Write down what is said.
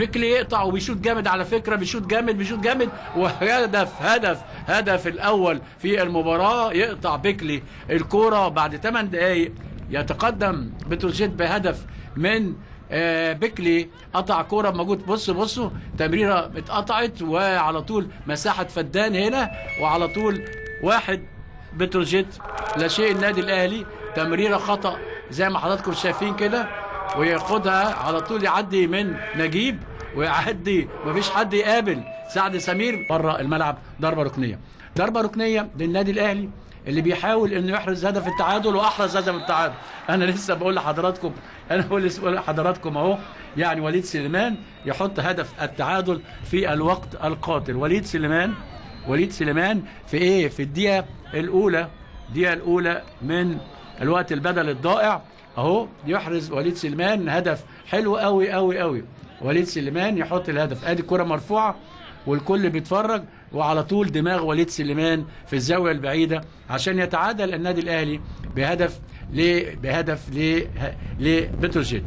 بيكلي يقطع وبيشوط جامد، على فكره بيشوط جامد هدف الاول في المباراه. يقطع بيكلي الكوره بعد 8 دقائق، يتقدم بتروجيت بهدف من بيكلي. قطع كوره موجود. بصوا تمريره اتقطعت وعلى طول مساحه فدان هنا، وعلى طول واحد بتروجيت لا شيء. النادي الاهلي تمريره خطا زي ما حضراتكم شايفين كده، وياخدها على طول، يعدي من نجيب ويعدي، مفيش حد يقابل سعد سمير بره الملعب. ضربه ركنيه للنادي الاهلي اللي بيحاول انه يحرز هدف التعادل، واحرز هدف التعادل. انا لسه بقول لحضراتكم اهو، يعني وليد سليمان يحط هدف التعادل في الوقت القاتل. وليد سليمان في ايه؟ في الدقيقه الاولى من الوقت البدل الضائع اهو، يحرز وليد سليمان هدف حلو قوي. وليد سليمان يحط الهدف. ادي الكره مرفوعه والكل بيتفرج، وعلى طول دماغ وليد سليمان في الزاويه البعيده عشان يتعادل النادي الاهلي بهدف لبتروجيت.